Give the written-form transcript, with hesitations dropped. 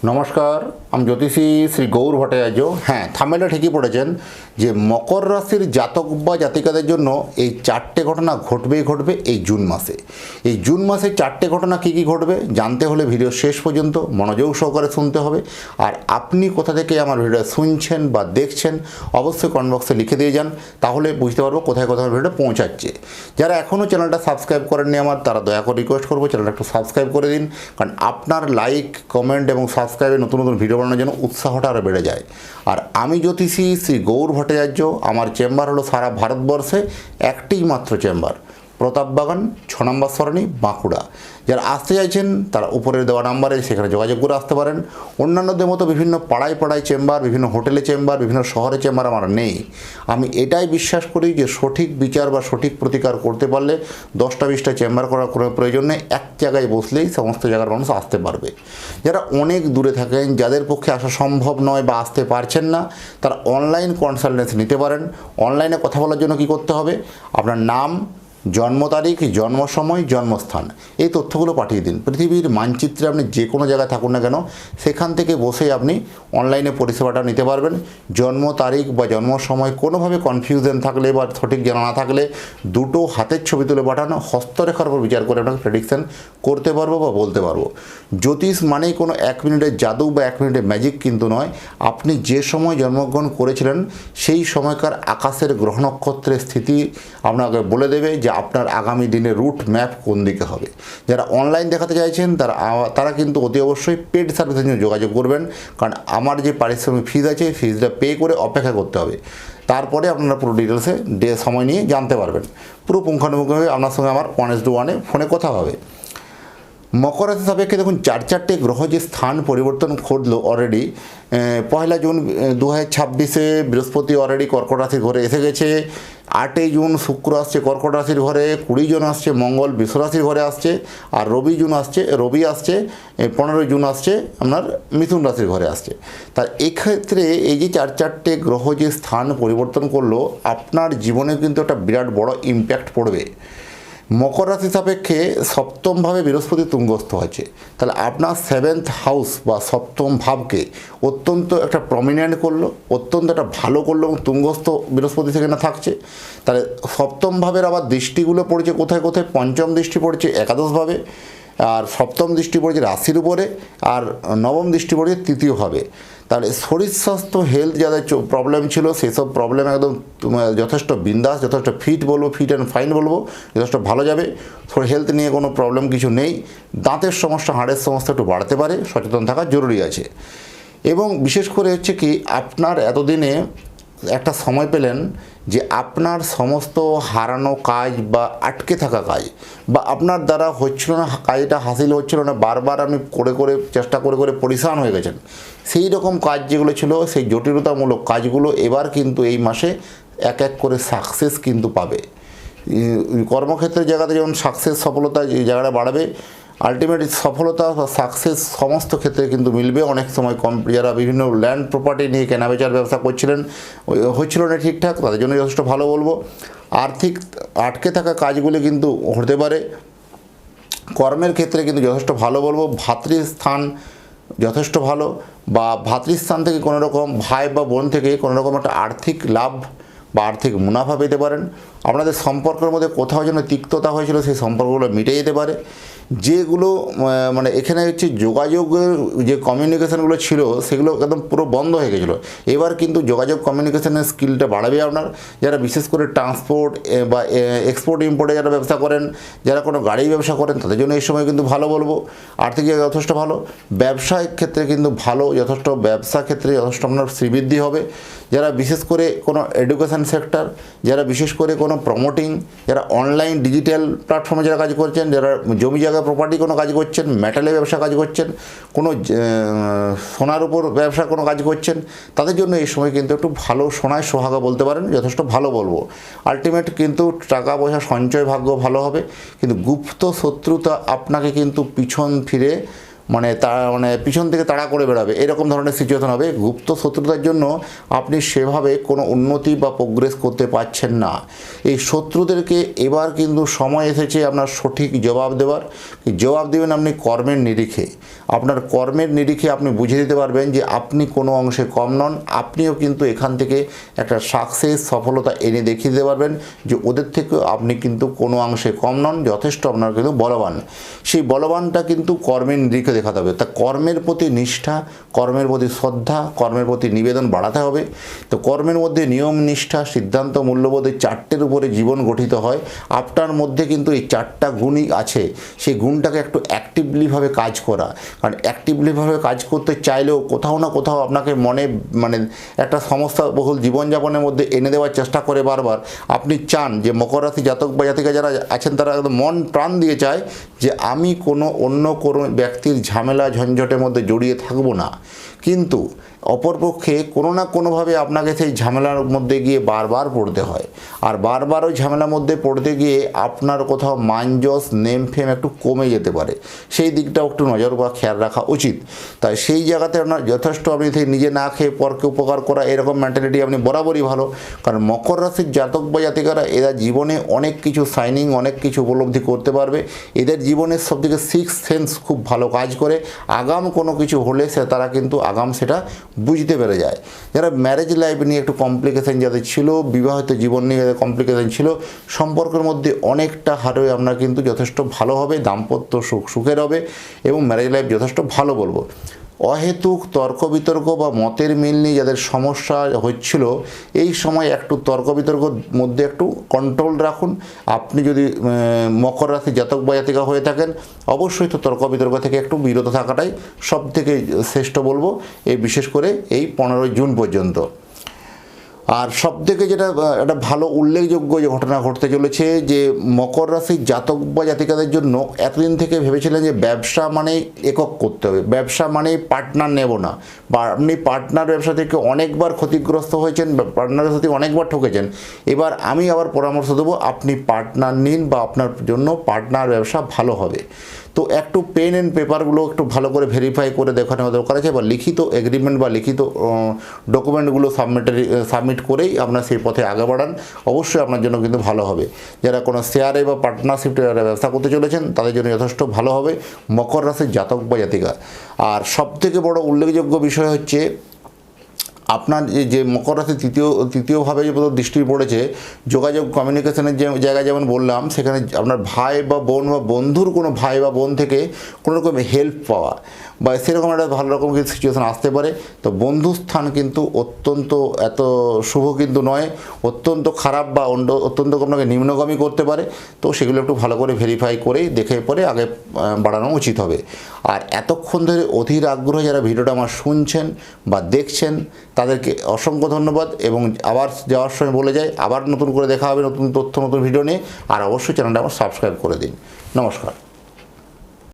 নমস্কার, আমি জ্যোতিষী শ্রী গৌর ভট্টাচার্য। হ্যাঁ, থাম্বনেলে ঠিকই পড়েছেন যে মকর রাশির জাতক বা জাতিকাদের জন্য এই চারটে ঘটনা ঘটবেই ঘটবে এই জুন মাসে। এই জুন মাসে চারটে ঘটনা কী কী ঘটবে জানতে হলে ভিডিও শেষ পর্যন্ত মনোযোগ সহকারে শুনতে হবে। আর আপনি কোথা থেকে আমার ভিডিও শুনছেন বা দেখছেন অবশ্যই কমেন্ট বক্সে লিখে দিয়ে যান, তাহলে বুঝতে পারবো কোথায় কোথায় ভিডিওটা পৌঁছাচ্ছে। যারা এখনও চ্যানেলটা সাবস্ক্রাইব করেননি আমার, তারা দয়া করে রিকোয়েস্ট করবো চ্যানেলটা একটু সাবস্ক্রাইব করে দিন, কারণ আপনার লাইক, কমেন্ট এবং সাবস্ক্রাইবে নতুন নতুন ভিডিও বানানোর জন্য উৎসাহটা আরও বেড়ে যায়। আর আমি জ্যোতিষী শ্রী গৌর ভট্টাচার্য, আমার চেম্বার হলো সারা ভারতবর্ষে একটিই মাত্র চেম্বার, প্রতাপবাগান 6 নম্বর সরণি, বাঁকুড়া। যারা আসতে চাইছেন তারা উপরে দেওয়া নাম্বারে সেখানে যোগাযোগ করে আসতে পারেন। অন্যান্যদের মতো বিভিন্ন পাড়ায় পাড়ায় চেম্বার, বিভিন্ন হোটেলে চেম্বার, বিভিন্ন শহরে চেম্বার আমার নেই। আমি এটাই বিশ্বাস করি যে সঠিক বিচার বা সঠিক প্রতিকার করতে পারলে 10টা-20টা চেম্বার করার কোনো প্রয়োজন নেই, এক জায়গায় বসলেই সমস্ত জায়গার মানুষ আসতে পারবে। যারা অনেক দূরে থাকেন, যাদের পক্ষে আসা সম্ভব নয় বা আসতে পারছেন না, তারা অনলাইন কনসালটেন্সি নিতে পারেন। অনলাইনে কথা বলার জন্য কী করতে হবে, আপনার নাম, জন্ম তারিখ, জন্ম সময়, জন্মস্থান, এই তথ্যগুলো পাঠিয়ে দিন। পৃথিবীর মানচিত্রে আপনি যে কোনো জায়গায় থাকুন না কেন, সেখান থেকে বসেই আপনি অনলাইনে পরিষেবাটা নিতে পারবেন। জন্ম তারিখ বা জন্ম সময় কোনোভাবে কনফিউশন থাকলে বা সঠিক জানা না থাকলে দুটো হাতের ছবি তুলে পাঠানো, হস্তরেখার উপর বিচার করে আপনাকে প্রেডিকশান করতে পারবো বা বলতে পারবো। জ্যোতিষ মানেই কোনো 1 মিনিটের জাদু বা 1 মিনিটের ম্যাজিক কিন্তু নয়। আপনি যে সময় জন্মগ্রহণ করেছিলেন সেই সময়কার আকাশের গ্রহ নক্ষত্রের স্থিতি আপনাকে বলে দেবে যে আপনার আগামী দিনের রুট ম্যাপ কোন দিকে হবে। যারা অনলাইন দেখাতে চাইছেন তারা কিন্তু অতি অবশ্যই পেড সার্ভিসের জন্য যোগাযোগ করবেন, কারণ আমার যে পারিশ্রমিক ফিজ আছে, ফিজটা পে করে অপেক্ষা করতে হবে। তারপরে আপনারা পুরো ডিটেলসে সময় নিয়ে জানতে পারবেন। পুরো পুঙ্খানুপুঙ্খভাবে আপনার সঙ্গে আমার 1:1 ফোনে কথা হবে। মকর রাশি সাপেক্ষে দেখুন, 4টে গ্রহ যে স্থান পরিবর্তন ঘটলো অলরেডি। 1 জুন 2026 বৃহস্পতি অলরেডি কর্কট রাশির ঘরে এসে গেছে। 8 জুন শুক্র আসছে কর্কট রাশির ঘরে। 20 জুন আসছে মঙ্গল বৃষ রাশির ঘরে আসছে। আর রবি আসছে 15 জুন আসছে আপনার মিথুন রাশির ঘরে আসছে। তার এক্ষেত্রে এই যে 4টে গ্রহ যে স্থান পরিবর্তন করলো, আপনার জীবনে কিন্তু একটা বিরাট বড় ইম্প্যাক্ট পড়বে। মকর রাশি সাপেক্ষে সপ্তমভাবে বৃহস্পতি তুঙ্গস্থ হয়েছে, তাহলে আপনার 7th হাউস বা সপ্তম ভাবকে অত্যন্ত একটা প্রমিনেন্ট করলো, অত্যন্ত একটা ভালো করলো, এবং তুঙ্গস্থ বৃহস্পতি সেখানে থাকছে। তাহলে সপ্তম ভাবের আবার দৃষ্টিগুলো পড়েছে কোথায় কোথায়, পঞ্চম দৃষ্টি পড়েছে একাদশভাবে, আর সপ্তম দৃষ্টি পড়েছে রাশির উপরে, আর নবম দৃষ্টি পড়েছে তৃতীয়ভাবে। তাহলে শরীর স্বাস্থ্য হেলথ যাদের প্রবলেম ছিল, সেসব প্রবলেম একদম যথেষ্ট বিন্দাস, যথেষ্ট ফিট অ্যান্ড ফাইন বলবো, যথেষ্ট ভালো যাবে। হেলথ নিয়ে কোনো প্রবলেম কিছু নেই। দাঁতের সমস্যা, হাড়ের সমস্যা একটু বাড়তে পারে, সচেতন থাকা জরুরি আছে। এবং বিশেষ করে হচ্ছে কি, আপনার এতদিনে একটা সময় পেলেন যে আপনার সমস্ত হারানো কাজ বা আটকে থাকা কাজ বা আপনার দ্বারা হচ্ছিল না, কাজটা হাসিল হচ্ছিল না, বারবার আপনি চেষ্টা করে পরিশ্রান হয়ে গেছেন, সেই রকম কাজ যেগুলো ছিল, সেই জটিলতামূলক কাজগুলো এবার কিন্তু এই মাসে এক এক করে সাকসেস কিন্তু পাবে। কর্মক্ষেত্রের জায়গাতে যেমন সাকসেস, সফলতা এই জায়গাটা বাড়বে, আলটিমেট সফলতা বা সাকসেস সমস্ত ক্ষেত্রে কিন্তু মিলবে। অনেক সময় যারা বিভিন্ন ল্যান্ড প্রপার্টি নিয়ে কেনাবেচার ব্যবসা করছিলেন, হচ্ছিল না ঠিকঠাক, তাদের জন্য যথেষ্ট ভালো বলবো। আর্থিক আটকে থাকা কাজগুলি কিন্তু হতে পারে। কর্মের ক্ষেত্রে কিন্তু যথেষ্ট ভালো বলবো। ভাতৃস্থান যথেষ্ট ভালো, বা ভাতৃস্থান থেকে কোনো রকম ভাই বা বোন থেকে কোনো রকম একটা আর্থিক লাভ বা আর্থিক মুনাফা পেতে পারেন। আপনাদের সম্পর্কের মধ্যে কোথাও যেন তিক্ততা হয়েছিল, সেই সম্পর্কগুলো মিটে যেতে পারে। যেগুলো মানে এখানে হচ্ছে যোগাযোগের যে কমিউনিকেশানগুলো ছিল, সেগুলো একদম পুরো বন্ধ হয়ে গেছিলো। এবার কিন্তু যোগাযোগ কমিউনিকেশানের স্কিলটা বাড়াবে আপনার। যারা বিশেষ করে ট্রান্সপোর্ট বা এক্সপোর্ট ইম্পোর্টে যারা ব্যবসা করেন, যারা কোনো গাড়ি ব্যবসা করেন, তাদের জন্য এই সময় কিন্তু ভালো বলবো। আর্থিক জায়গা যথেষ্ট ভালো। ব্যবসায়িক ক্ষেত্রে কিন্তু ভালো, যথেষ্ট ব্যবসা ক্ষেত্রে যথেষ্ট আপনার শ্রীবৃদ্ধি হবে। যারা বিশেষ করে কোনো এডুকেশান সেক্টর, যারা বিশেষ করে কোনো প্রমোটিং, যারা অনলাইন ডিজিটাল প্ল্যাটফর্মে যারা কাজ করছেন, যারা জমি জায়গা প্রপার্টি কোনো কাজ করছেন, মেটালের ব্যবসা কাজ করছেন, কোনো সোনার উপর ব্যবসা কোনো কাজ করছেন, তাদের জন্য এই সময় কিন্তু একটু ভালো, সোনায় সোহাগা বলতে পারেন, যথেষ্ট ভালো বলবো। আলটিমেট কিন্তু টাকা পয়সা সঞ্চয় ভাগ্য ভালো হবে, কিন্তু গুপ্ত শত্রুতা আপনাকে কিন্তু পিছন ফিরে পিছন থেকে তাড়া করে বেড়াবে, এরকম ধরনের সিচুয়েশন হবে। গুপ্ত শত্রুতার জন্য আপনি সেভাবে কোনো উন্নতি বা প্রোগ্রেস করতে পারছেন না। এই শত্রুদেরকে এবার কিন্তু সময় এসেছে আপনার সঠিক জবাব দেওয়ার। জবাব দেবেন আপনি কর্মের নিরিখে। আপনার কর্মের নিরিখে আপনি বুঝে দিতে পারবেন যে আপনি কোনো অংশে কম নন, আপনিও কিন্তু এখান থেকে একটা সাকসেস সফলতা এনে দেখিয়ে দিতে পারবেন যে ওদের থেকেও আপনি কিন্তু কোনো অংশে কম নন, যথেষ্ট আপনার কিন্তু বলবান। সেই বলবানটা কিন্তু কর্মের নিরিখে দেখাতে হবে। তা কর্মের প্রতি নিষ্ঠা, কর্মের প্রতি শ্রদ্ধা, কর্মের প্রতি নিবেদন বাড়াতে হবে। তো কর্মের মধ্যে নিয়ম, নিষ্ঠা, সিদ্ধান্ত, মূল্যবোধ এই চারটের উপরে জীবন গঠিত হয়। আপনার মধ্যে কিন্তু এই চারটা গুণই আছে। সেই গুণটাকে একটু অ্যাক্টিভলিভাবে কাজ করা, কারণ অ্যাক্টিভলিভাবে কাজ করতে চাইলেও কোথাও না কোথাও আপনাকে মানে একটা সমস্যাবহুল জীবনযাপনের মধ্যে এনে দেওয়ার চেষ্টা করে বারবার। আপনি চান যে মকর রাশি জাতক বা জাতিকা যারা আছেন তারা একদম মন প্রাণ দিয়ে চায় যে আমি অন্য কোনো ব্যক্তির ঝামেলা ঝঞ্ঝটের মধ্যে জড়িয়ে থাকবো না, কিন্তু অপরপক্ষে কোনো না কোনোভাবে আপনাকে সেই ঝামেলার মধ্যে গিয়ে বারবার পড়তে হয়। আর বারবার ওই ঝামেলার মধ্যে পড়তে গিয়ে আপনার কোথাও মানযশ, নেম ফেম একটু কমে যেতে পারে। সেই দিকটাও একটু নজর বা খেয়াল রাখা উচিত। তাই সেই জায়গাতে আপনার যথেষ্ট আপনি নিজে না খেয়ে পরকে উপকার করা এরকম মেন্টালিটি আপনি বরাবরই ভালো। কারণ মকর রাশির জাতক বা জাতিকারা এরা জীবনে অনেক কিছু সাইনিং, অনেক কিছু উপলব্ধি করতে পারবে। এদের জীবনের সবথেকে সিক্স সেন্স খুব ভালো কাজ করে। আগাম কোনো কিছু হলে তারা কিন্তু আগাম সেটা বুঝতে পেরে যায়। যারা ম্যারেজ লাইফ নিয়ে একটু কমপ্লিকেশান যাদের ছিল, বিবাহিত জীবন নিয়ে যাদের কমপ্লিকেশান ছিল, সম্পর্কের মধ্যে অনেকটা হারে আপনার কিন্তু যথেষ্ট ভালো হবে, দাম্পত্য সুখের হবে এবং ম্যারেজ লাইফ যথেষ্ট ভালো বলবো। অহেতুক তর্ক বিতর্ক বা মতের মিল নিয়ে যাদের সমস্যা হচ্ছিল, এই সময় একটু তর্ক বিতর্কর মধ্যে একটু কন্ট্রোল রাখুন। আপনি যদি মকর রাশি জাতক বা জাতিকা হয়ে থাকেন, অবশ্যই তো তর্ক বিতর্ক থেকে একটু বিরত থাকাটাই সব থেকে শ্রেষ্ঠ বলবো, এই বিশেষ করে এই 15 জুন পর্যন্ত। আর সবথেকে যেটা একটা ভালো উল্লেখযোগ্য যে ঘটনা ঘটতে চলেছে যে মকর রাশির জাতক বা জাতিকাদের জন্য এতদিন থেকে ভেবেছিলেন যে ব্যবসা মানেই একক করতে হবে, ব্যবসা মানেই পার্টনার নেব না, বা আপনি পার্টনার ব্যবসা থেকে অনেকবার ক্ষতিগ্রস্ত হয়েছেন, পার্টনারের সাথে অনেকবার ঠকেছেন। এবার আমি আবার পরামর্শ দেবো আপনি পার্টনার নিন, বা আপনার জন্য পার্টনার ব্যবসা ভালো হবে। তো একটু পেন অ্যান্ড পেপারগুলো একটু ভালো করে ভেরিফাই করে দেখানো দরকার আছে, বা লিখিত এগ্রিমেন্ট বা লিখিত ডকুমেন্টগুলো সাবমিট করেই আপনার সেই পথে আগে বাড়ান, অবশ্যই আপনার জন্য কিন্তু ভালো হবে। যারা কোনো শেয়ারে বা পার্টনারশিপে ব্যবসা করতে চলেছেন তাদের জন্য যথেষ্ট ভালো হবে মকর রাশির জাতক বা জাতিকা। আর সবথেকে বড় উল্লেখযোগ্য বিষয় হচ্ছে আপনার যে মকর রাশি তৃতীয়ভাবে যে দৃষ্টি পড়েছে, যোগাযোগ কমিউনিকেশনের যে জায়গায় যেমন বললাম, সেখানে আপনার ভাই বা বোন বা বন্ধুর কোনো ভাই বা বোন থেকে কোনো রকম হেল্প পাওয়া বা সেরকম একটা ভালো রকম কিছু সিচুয়েশান আসতে পারে। তো বন্ধুস্থান কিন্তু অত্যন্ত এত শুভ কিন্তু নয়, অত্যন্ত খারাপ বা অত্যন্ত আপনাকে নিম্নগামী করতে পারে। তো সেগুলো একটু ভালো করে ভেরিফাই করেই দেখে পরে আগে বাড়ানো উচিত হবে। আর এতক্ষণ ধরে অধীর আগ্রহ যারা ভিডিওটা আমার শুনছেন বা দেখছেন তাদেরকে অসংখ্য ধন্যবাদ। এবং আবার যাওয়ার সময় বলে যাই, আবার নতুন করে দেখা হবে নতুন তথ্য, নতুন ভিডিও নিয়ে। আর অবশ্যই চ্যানেলটা আমার সাবস্ক্রাইব করে দিন। নমস্কার।